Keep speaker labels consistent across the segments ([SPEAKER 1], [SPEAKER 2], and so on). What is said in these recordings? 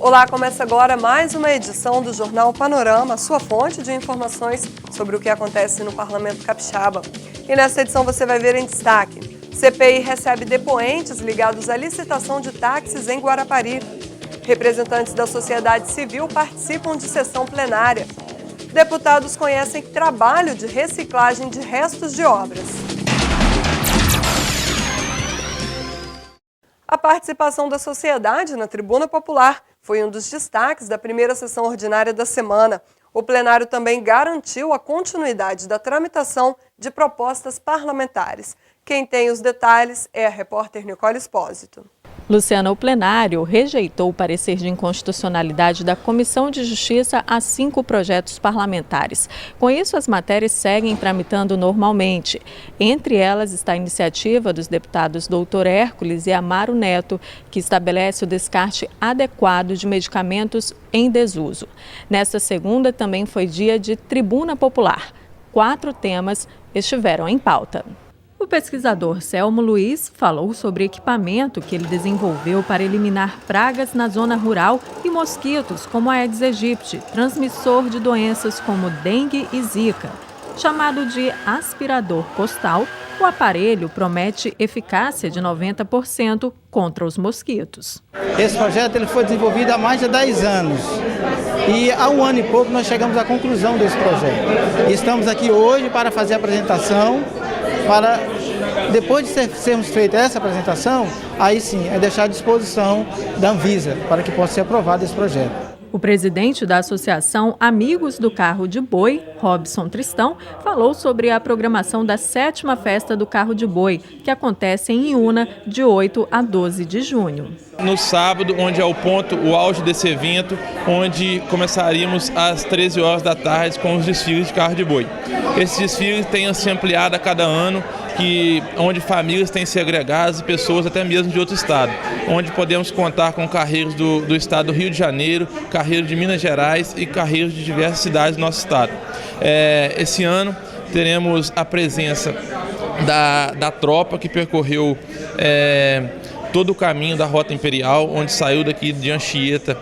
[SPEAKER 1] Olá, começa agora mais uma edição do Jornal Panorama, sua fonte de informações sobre o que acontece no Parlamento Capixaba. E nesta edição você vai ver em destaque: CPI recebe depoentes ligados à licitação de táxis em Guarapari. Representantes da sociedade civil participam de sessão plenária. Deputados conhecem trabalho de reciclagem de restos de obras. A participação da sociedade na Tribuna Popular foi um dos destaques da primeira sessão ordinária da semana. O plenário também garantiu a continuidade da tramitação de propostas parlamentares. Quem tem os detalhes é a repórter Nicole Espósito.
[SPEAKER 2] Luciana, o plenário rejeitou o parecer de inconstitucionalidade da Comissão de Justiça a 5 projetos parlamentares. Com isso, as matérias seguem tramitando normalmente. Entre elas está a iniciativa dos deputados Dr. Hércules e Amaro Neto, que estabelece o descarte adequado de medicamentos em desuso. Nesta segunda também foi dia de Tribuna Popular. 4 temas estiveram em pauta. O pesquisador Selmo Luiz falou sobre equipamento que ele desenvolveu para eliminar pragas na zona rural e mosquitos como a Aedes aegypti, transmissor de doenças como dengue e zika. Chamado de aspirador postal, o aparelho promete eficácia de 90% contra os mosquitos.
[SPEAKER 3] Esse projeto ele foi desenvolvido há mais de 10 anos e há um ano e pouco nós chegamos à conclusão desse projeto. Estamos aqui hoje para fazer a apresentação, para depois de sermos feita essa apresentação, aí sim é deixar à disposição da Anvisa para que possa ser aprovado esse projeto.
[SPEAKER 2] O presidente da Associação Amigos do Carro de Boi, Robson Tristão, falou sobre a programação da 7ª Festa do Carro de Boi, que acontece em Iuna, de 8 a 12 de junho.
[SPEAKER 4] No sábado, onde é o auge desse evento, onde começaríamos às 13 horas da tarde com os desfiles de carro de boi. Esses desfiles têm se ampliado a cada ano, onde famílias têm se agregadas e pessoas até mesmo de outro estado, onde podemos contar com carreiros do estado do Rio de Janeiro, carreiros de Minas Gerais e carreiros de diversas cidades do nosso estado. Esse ano teremos a presença da tropa que percorreu todo o caminho da Rota Imperial, onde saiu daqui de Anchieta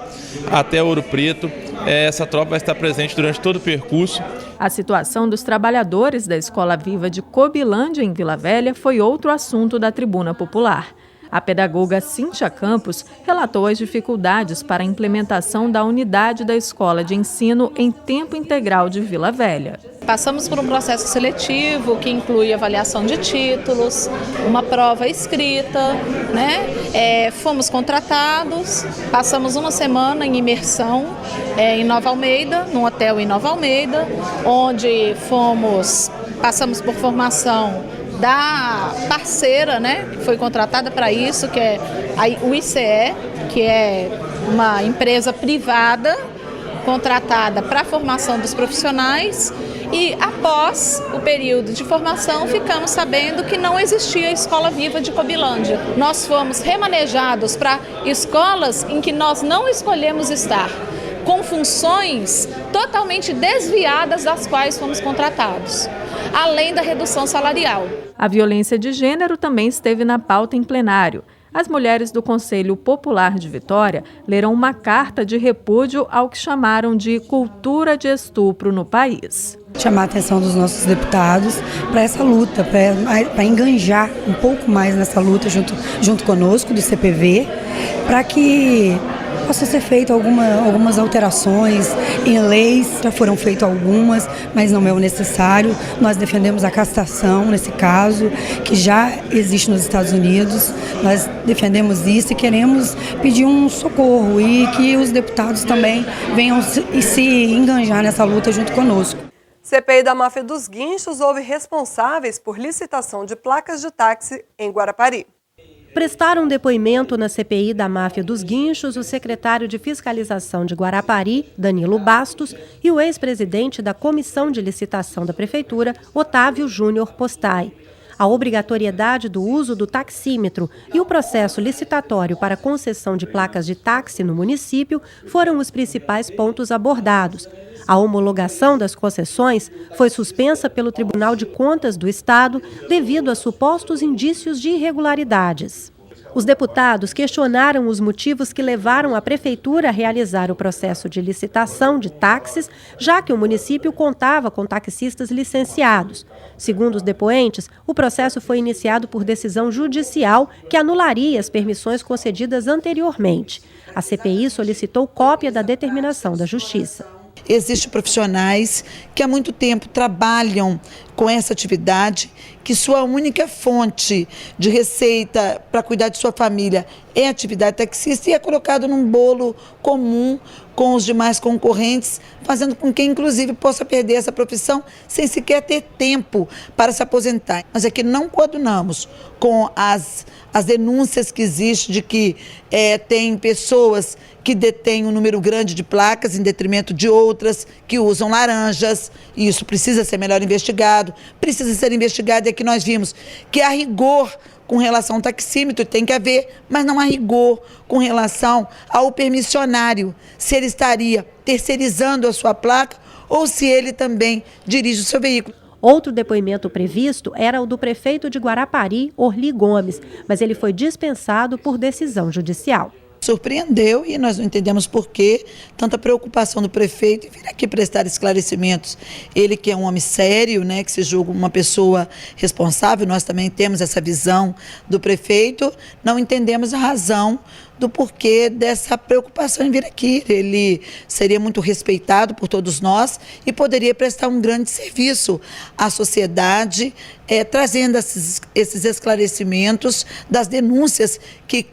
[SPEAKER 4] até Ouro Preto. Essa tropa vai estar presente durante todo o percurso.
[SPEAKER 2] A situação dos trabalhadores da Escola Viva de Cobilândia, em Vila Velha, foi outro assunto da Tribuna Popular. A pedagoga Cíntia Campos relatou as dificuldades para a implementação da unidade da escola de ensino em tempo integral de Vila Velha.
[SPEAKER 5] Passamos por um processo seletivo que inclui avaliação de títulos, uma prova escrita, fomos contratados, passamos uma semana em imersão em Nova Almeida, num hotel em Nova Almeida, onde passamos por formação da parceira, que foi contratada para isso, que é o ICE, que é uma empresa privada contratada para a formação dos profissionais. E após o período de formação, ficamos sabendo que não existia a Escola Viva de Cobilândia. Nós fomos remanejados para escolas em que nós não escolhemos estar, com funções totalmente desviadas das quais fomos contratados, além da redução salarial.
[SPEAKER 2] A violência de gênero também esteve na pauta em plenário. As mulheres do Conselho Popular de Vitória leram uma carta de repúdio ao que chamaram de cultura de estupro no país.
[SPEAKER 6] Chamar a atenção dos nossos deputados para essa luta, para enganjar um pouco mais nessa luta junto conosco do CPV, para que possa ser feito algumas alterações em leis. Já foram feitas algumas, mas não é o necessário. Nós defendemos a castração nesse caso, que já existe nos Estados Unidos. Nós defendemos isso e queremos pedir um socorro e que os deputados também venham se enganjar nessa luta junto conosco.
[SPEAKER 1] CPI da máfia dos guinchos houve responsáveis por licitação de placas de táxi em Guarapari.
[SPEAKER 7] Prestaram depoimento na CPI da máfia dos guinchos o secretário de Fiscalização de Guarapari, Danilo Bastos, e o ex-presidente da Comissão de Licitação da Prefeitura, Otávio Júnior Postai. A obrigatoriedade do uso do taxímetro e o processo licitatório para concessão de placas de táxi no município foram os principais pontos abordados. A homologação das concessões foi suspensa pelo Tribunal de Contas do Estado devido a supostos indícios de irregularidades. Os deputados questionaram os motivos que levaram a prefeitura a realizar o processo de licitação de táxis, já que o município contava com taxistas licenciados. Segundo os depoentes, o processo foi iniciado por decisão judicial que anularia as permissões concedidas anteriormente. A CPI solicitou cópia da determinação da Justiça.
[SPEAKER 8] Existem profissionais que há muito tempo trabalham com essa atividade, que sua única fonte de receita para cuidar de sua família é a atividade taxista e é colocado num bolo comum com os demais concorrentes, fazendo com que, inclusive, possa perder essa profissão sem sequer ter tempo para se aposentar. Mas aqui não coadunamos com as denúncias que existem de que tem pessoas que detêm um número grande de placas em detrimento de outras que usam laranjas, e isso precisa ser melhor investigado, precisa ser investigado, é que nós vimos que há rigor com relação ao taxímetro, tem que haver, mas não há rigor com relação ao permissionário, se ele estaria terceirizando a sua placa ou se ele também dirige o seu veículo.
[SPEAKER 7] Outro depoimento previsto era o do prefeito de Guarapari, Orli Gomes, mas ele foi dispensado por decisão judicial.
[SPEAKER 8] Surpreendeu e nós não entendemos por que tanta preocupação do prefeito em vir aqui prestar esclarecimentos. Ele que é um homem sério, né, que se julga uma pessoa responsável, nós também temos essa visão do prefeito, não entendemos a razão do porquê dessa preocupação em vir aqui. Ele seria muito respeitado por todos nós e poderia prestar um grande serviço à sociedade, trazendo esses esclarecimentos das denúncias que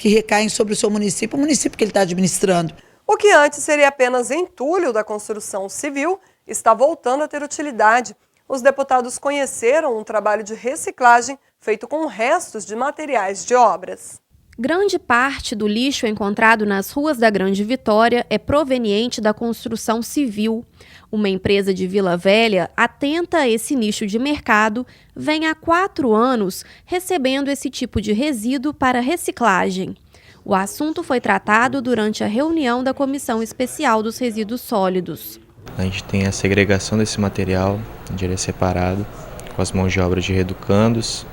[SPEAKER 8] recaem sobre o seu município, o município que ele está administrando.
[SPEAKER 1] O que antes seria apenas entulho da construção civil está voltando a ter utilidade. Os deputados conheceram um trabalho de reciclagem feito com restos de materiais de obras.
[SPEAKER 9] Grande parte do lixo encontrado nas ruas da Grande Vitória é proveniente da construção civil. Uma empresa de Vila Velha, atenta a esse nicho de mercado, vem há 4 anos recebendo esse tipo de resíduo para reciclagem. O assunto foi tratado durante a reunião da Comissão Especial dos Resíduos Sólidos.
[SPEAKER 10] A gente tem a segregação desse material em área separada, com as mãos de obra de reeducandos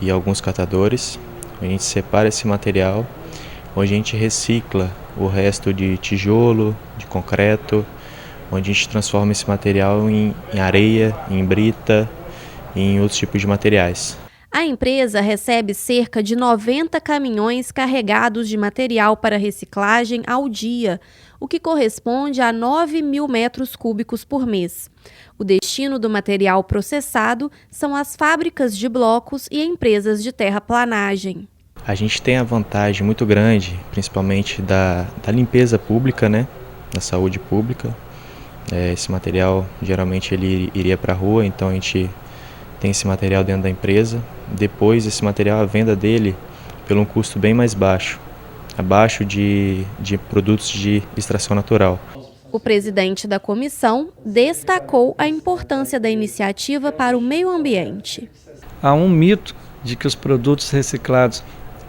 [SPEAKER 10] e alguns catadores. A gente separa esse material, onde a gente recicla o resto de tijolo, de concreto, onde a gente transforma esse material em areia, em brita e em outros tipos de materiais.
[SPEAKER 9] A empresa recebe cerca de 90 caminhões carregados de material para reciclagem ao dia, o que corresponde a 9.000 metros cúbicos por mês. O destino do material processado são as fábricas de blocos e empresas de terraplanagem.
[SPEAKER 10] A gente tem a vantagem muito grande, principalmente da limpeza pública, né? Da saúde pública. Esse material, geralmente, ele iria para a rua, então a gente tem esse material dentro da empresa. Depois, esse material, a venda dele, pelo um custo bem mais baixo, abaixo de produtos de extração natural.
[SPEAKER 9] O presidente da comissão destacou a importância da iniciativa para o meio ambiente.
[SPEAKER 11] Há um mito de que os produtos reciclados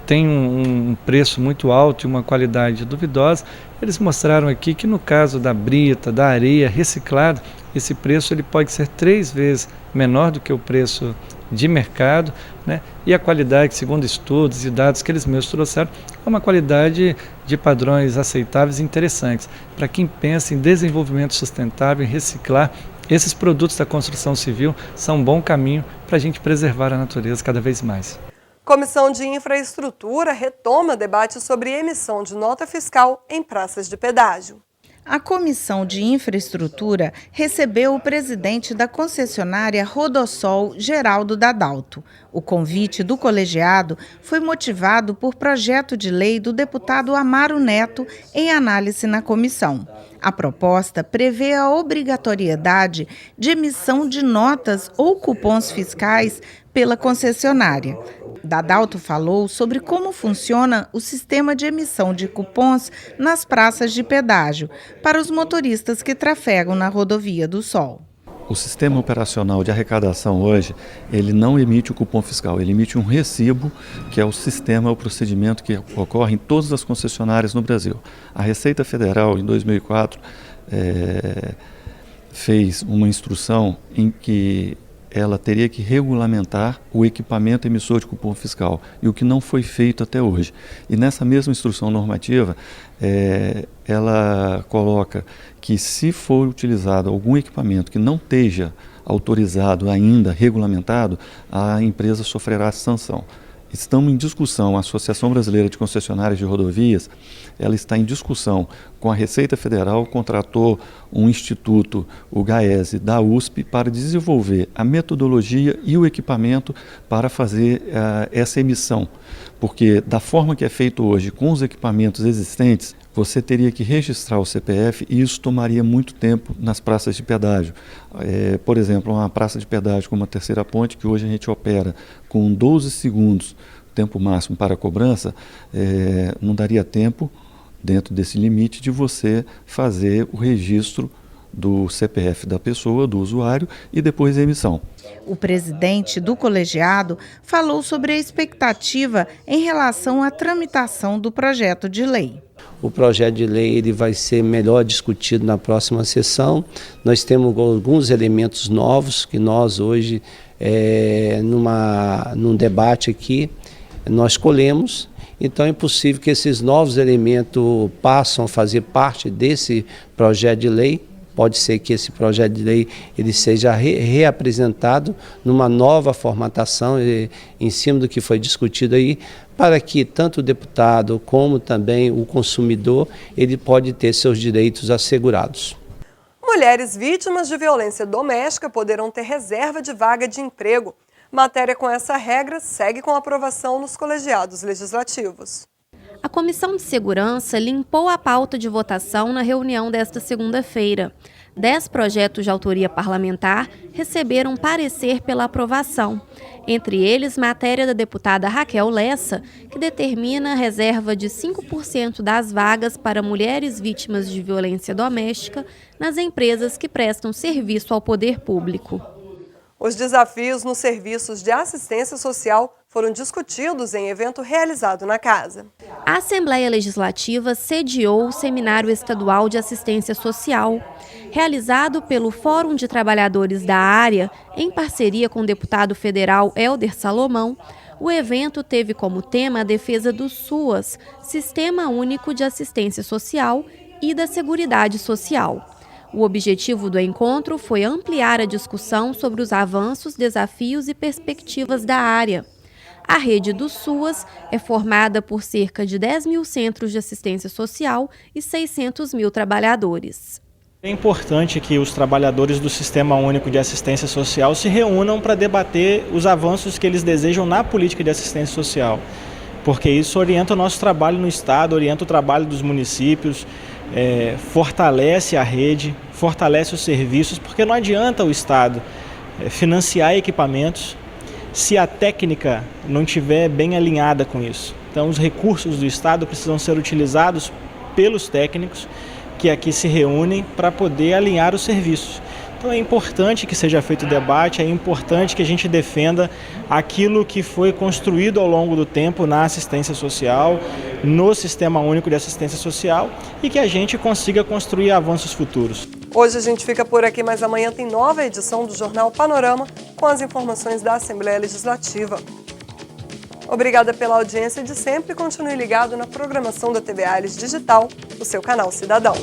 [SPEAKER 11] têm um preço muito alto e uma qualidade duvidosa. Eles mostraram aqui que no caso da brita, da areia reciclada, esse preço ele pode ser 3 vezes menor do que o preço de mercado, né? E a qualidade, segundo estudos e dados que eles mesmos trouxeram, é uma qualidade de padrões aceitáveis e interessantes. Para quem pensa em desenvolvimento sustentável, em reciclar, esses produtos da construção civil são um bom caminho para a gente preservar a natureza cada vez mais.
[SPEAKER 1] Comissão de Infraestrutura retoma debate sobre emissão de nota fiscal em praças de pedágio.
[SPEAKER 12] A Comissão de Infraestrutura recebeu o presidente da concessionária Rodossol, Geraldo Dadalto. O convite do colegiado foi motivado por projeto de lei do deputado Amaro Neto em análise na comissão. A proposta prevê a obrigatoriedade de emissão de notas ou cupons fiscais pela concessionária. Dadalto falou sobre como funciona o sistema de emissão de cupons nas praças de pedágio para os motoristas que trafegam na Rodovia do Sol.
[SPEAKER 13] O sistema operacional de arrecadação hoje, ele não emite o cupom fiscal, ele emite um recibo, que é o sistema, o procedimento que ocorre em todas as concessionárias no Brasil. A Receita Federal, em 2004, fez uma instrução em que ela teria que regulamentar o equipamento emissor de cupom fiscal, e o que não foi feito até hoje. E nessa mesma instrução normativa, ela coloca que se for utilizado algum equipamento que não esteja autorizado ainda, regulamentado, a empresa sofrerá sanção. Estamos em discussão, a Associação Brasileira de Concessionárias de Rodovias, ela está em discussão com a Receita Federal, contratou um instituto, o GAESE, da USP, para desenvolver a metodologia e o equipamento para fazer essa emissão. Porque da forma que é feito hoje, com os equipamentos existentes, você teria que registrar o CPF e isso tomaria muito tempo nas praças de pedágio. Por exemplo, uma praça de pedágio como a Terceira Ponte, que hoje a gente opera com 12 segundos, tempo máximo para a cobrança, não daria tempo, dentro desse limite, de você fazer o registro do CPF da pessoa, do usuário, e depois a emissão.
[SPEAKER 12] O presidente do colegiado falou sobre a expectativa em relação à tramitação do projeto de lei.
[SPEAKER 14] O projeto de lei ele vai ser melhor discutido na próxima sessão. Nós temos alguns elementos novos que nós hoje, num debate aqui, nós colhemos. Então é possível que esses novos elementos passem a fazer parte desse projeto de lei. Pode ser que esse projeto de lei ele seja reapresentado numa nova formatação em cima do que foi discutido aí, para que tanto o deputado como também o consumidor ele pode ter seus direitos assegurados.
[SPEAKER 1] Mulheres vítimas de violência doméstica poderão ter reserva de vaga de emprego. Matéria com essa regra segue com aprovação nos colegiados legislativos.
[SPEAKER 9] A Comissão de Segurança limpou a pauta de votação na reunião desta segunda-feira. 10 projetos de autoria parlamentar receberam parecer pela aprovação. Entre eles, matéria da deputada Raquel Lessa, que determina a reserva de 5% das vagas para mulheres vítimas de violência doméstica nas empresas que prestam serviço ao poder público.
[SPEAKER 1] Os desafios nos serviços de assistência social foram discutidos em evento realizado na Casa.
[SPEAKER 9] A Assembleia Legislativa sediou o Seminário Estadual de Assistência Social, realizado pelo Fórum de Trabalhadores da Área, em parceria com o deputado federal Helder Salomão. O evento teve como tema a defesa do SUAS, Sistema Único de Assistência Social, e da Seguridade Social. O objetivo do encontro foi ampliar a discussão sobre os avanços, desafios e perspectivas da área. A rede do SUAS é formada por cerca de 10 mil centros de assistência social e 600 mil trabalhadores.
[SPEAKER 15] É importante que os trabalhadores do Sistema Único de Assistência Social se reúnam para debater os avanços que eles desejam na política de assistência social, porque isso orienta o nosso trabalho no Estado, orienta o trabalho dos municípios, fortalece a rede, fortalece os serviços, porque não adianta o Estado financiar equipamentos se a técnica não estiver bem alinhada com isso. Então os recursos do Estado precisam ser utilizados pelos técnicos que aqui se reúnem para poder alinhar os serviços. Então é importante que seja feito o debate, é importante que a gente defenda aquilo que foi construído ao longo do tempo na assistência social, no Sistema Único de Assistência Social, e que a gente consiga construir avanços futuros.
[SPEAKER 1] Hoje a gente fica por aqui, mas amanhã tem nova edição do Jornal Panorama com as informações da Assembleia Legislativa. Obrigada pela audiência de sempre e continue ligado na programação da TV Aires Digital, o seu canal cidadão.